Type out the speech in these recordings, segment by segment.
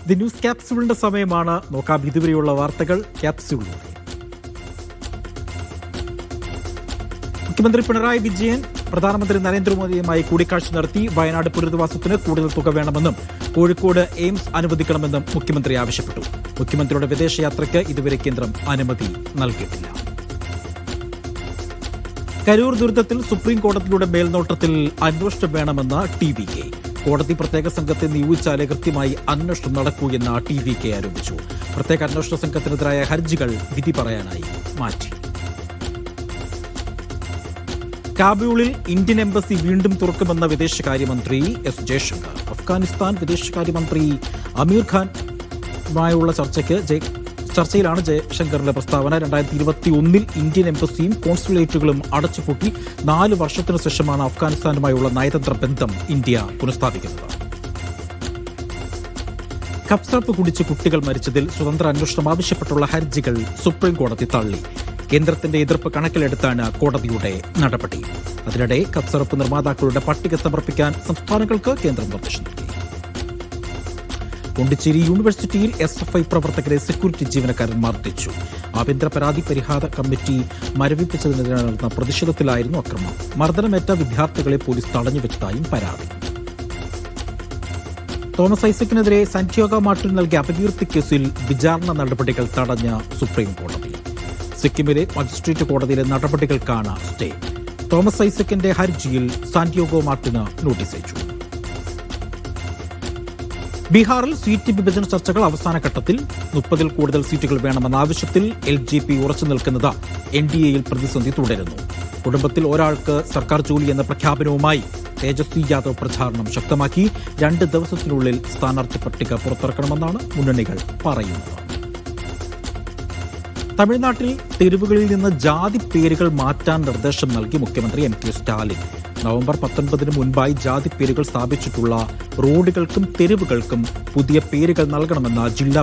The news ക്യാപ്സ്യൂളിന്റെ സമയമാണ്. നോക്കാം ഇതുവരെയുള്ള വാർത്തകൾ ക്യാപ്സ്യൂളിലൂടെ. മുഖ്യമന്ത്രി പിണറായി വിജയൻ പ്രധാനമന്ത്രി നരേന്ദ്രമോദിയുമായി കൂടിക്കാഴ്ച നടത്തി. വയനാട് പുനരധിവാസത്തിന് കൂടുതൽ തുക വേണമെന്നും കോഴിക്കോട് എയിംസ് അനുവദിക്കണമെന്നും മുഖ്യമന്ത്രി ആവശ്യപ്പെട്ടു. മുഖ്യമന്ത്രിയുടെ വിദേശയാത്രയ്ക്ക് ഇതുവരെ കേന്ദ്രം അനുമതി നൽകിയിട്ടില്ല. കരൂർ ദുരന്തത്തിൽ സുപ്രീം കോടതിയുടെ മേൽനോട്ടത്തിൽ അന്വേഷണം വേണമെന്ന് TVK. കോടതി പ്രത്യേക സംഘത്തെ നിയോഗിച്ചാലേ കൃത്യമായി അന്വേഷണം നടക്കൂ എന്ന് TVK ആരോപിച്ചു. പ്രത്യേക അന്വേഷണ സംഘത്തിനെതിരായ ഹർജികൾ വിധി പറയാനായി മാറ്റി. കാബൂളിൽ ഇന്ത്യൻ എംബസി വീണ്ടും തുറക്കുമെന്ന വിദേശകാര്യമന്ത്രി S. ജയശങ്കർ. അഫ്ഗാനിസ്ഥാൻ വിദേശകാര്യമന്ത്രി അമീർ ഖാനുമായുള്ള ചർച്ചയിലാണ് ജയശങ്കറിന്റെ പ്രസ്താവന. 2021 ഇന്ത്യൻ എംബസിയും കോൺസുലേറ്റുകളും അടച്ചുപൂട്ടി 4 വർഷത്തിനു ശേഷമാണ് അഫ്ഗാനിസ്ഥാനുമായുള്ള നയതന്ത്ര ബന്ധം ഇന്ത്യ പുനഃസ്ഥാപിക്കുന്നത്. കപ്സിറപ്പ് കുടിച്ച് കുട്ടികൾ മരിച്ചതിൽ സ്വതന്ത്ര അന്വേഷണം ആവശ്യപ്പെട്ടുള്ള ഹർജികൾ സുപ്രീം കോടതി തള്ളി. കേന്ദ്രത്തിന്റെ എതിർപ്പ് കണക്കിലെടുത്താണ് കോടതിയുടെ നടപടി. അതിനിടെ കപ്സിറപ്പ് നിർമ്മാതാക്കളുടെ പട്ടിക സമർപ്പിക്കാൻ സംസ്ഥാനങ്ങൾക്ക് കേന്ദ്രം നിർദ്ദേശം നൽകി. പോണ്ടിച്ചേരി യൂണിവേഴ്സിറ്റിയിൽ SFI പ്രവർത്തകരെ സെക്യൂരിറ്റി ജീവനക്കാരൻ മർദ്ദിച്ചു. ആഭ്യന്തര പരാതി പരിഹാര കമ്മിറ്റി മരവിപ്പിച്ചതിനെതിരെ നടന്ന പ്രതിഷേധത്തിലായിരുന്നു അക്രമം. മർദ്ദനമേറ്റ വിദ്യാർത്ഥികളെ പോലീസ് തടഞ്ഞുവെച്ചതായും പരാതി. തോമസ് ഐസക്കിനെതിരെ സാന്റിയാഗോ മാർട്ടിൻ നൽകിയ അപകീർത്തി കേസിൽ വിചാരണ നടപടികൾ തടഞ്ഞ സുപ്രീം കോടതി. സിക്കിമിലെ മജിസ്ട്രേറ്റ് കോടതിയിലെ നടപടികൾക്കാണ് സ്റ്റേ. തോമസ് ഐസക്കിന്റെ ഹർജിയിൽ സാന്റിയാഗോ മാർട്ടിന് നോട്ടീസ് അയച്ചു. ബീഹാറിൽ സീറ്റ് വിഭജന ചർച്ചകൾ അവസാന ഘട്ടത്തിൽ. 30-ൽ കൂടുതൽ സീറ്റുകൾ വേണമെന്ന ആവശ്യത്തിൽ LJP ഉറച്ചു നിൽക്കുന്നത് NDAയിൽ പ്രതിസന്ധി തുടരുന്നു. കുടുംബത്തിൽ ഒരാൾക്ക് സർക്കാർ ജോലി എന്ന പ്രഖ്യാപനവുമായി തേജസ്വി യാദവ് പ്രചാരണം ശക്തമാക്കി. 2 ദിവസത്തിനുള്ളിൽ സ്ഥാനാർത്ഥി പട്ടിക പുറത്തിറക്കണമെന്നാണ് മുന്നണികൾ പറയുന്നത്. തമിഴ്നാട്ടിൽ തെരുവുകളിൽ നിന്ന് ജാതി പേരുകൾ മാറ്റാൻ നിർദ്ദേശം നൽകി മുഖ്യമന്ത്രി MK സ്റ്റാലിൻ. നവംബർ 19 മുൻപായി ജാതി പേരുകൾ സ്ഥാപിച്ചിട്ടുള്ള റോഡുകൾക്കും തെരുവുകൾക്കും പുതിയ പേരുകൾ നൽകണമെന്ന ജില്ലാ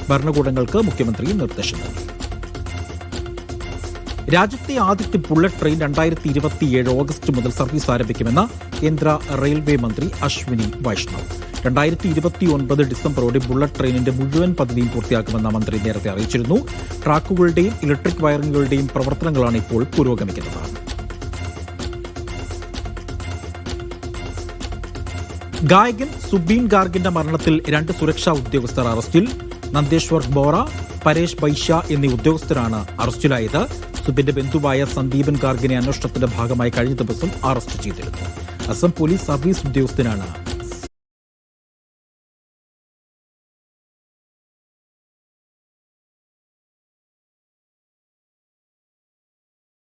ഭരണകൂടങ്ങൾക്ക് മുഖ്യമന്ത്രി നിർദ്ദേശം നൽകി. രാജ്യത്തെ ആദ്യത്തെ ബുള്ളറ്റ് ട്രെയിൻ 2027 ഓഗസ്റ്റ് മുതൽ സർവീസ് ആരംഭിക്കുമെന്ന് കേന്ദ്ര റെയിൽവേ മന്ത്രി അശ്വിനി വൈഷ്ണവ്. 2029 ഡിസംബറോടെ ബുള്ളറ്റ് ട്രെയിനിന്റെ മുഴുവൻ പദ്ധതിയും പൂർത്തിയാക്കുമെന്ന് മന്ത്രി നേരത്തെ അറിയിച്ചിരുന്നു. ട്രാക്കുകളുടെയും ഇലക്ട്രിക് വയറിംഗുകളുടെയും പ്രവർത്തനങ്ങളാണ് ഇപ്പോൾ പുരോഗമിക്കുന്നത്. ഗായകൻ സുബീൻ ഗാർഗിന്റെ മരണത്തിൽ 2 സുരക്ഷാ ഉദ്യോഗസ്ഥർ അറസ്റ്റിൽ. നന്ദേശ്വർ ബോറ, പരേഷ് ബൈശ്യ എന്നീ ഉദ്യോഗസ്ഥരാണ് അറസ്റ്റിലായത്. സുബിന്റെ ബന്ധുവായ സന്ദീപൻ ഗാർഗിനെ അന്വേഷണത്തിന്റെ ഭാഗമായി കഴിഞ്ഞ ദിവസം അറസ്റ്റ് ചെയ്തിരുന്നു. അസം പോലീസ് സർവീസ് ഉദ്യോഗസ്ഥനാണ്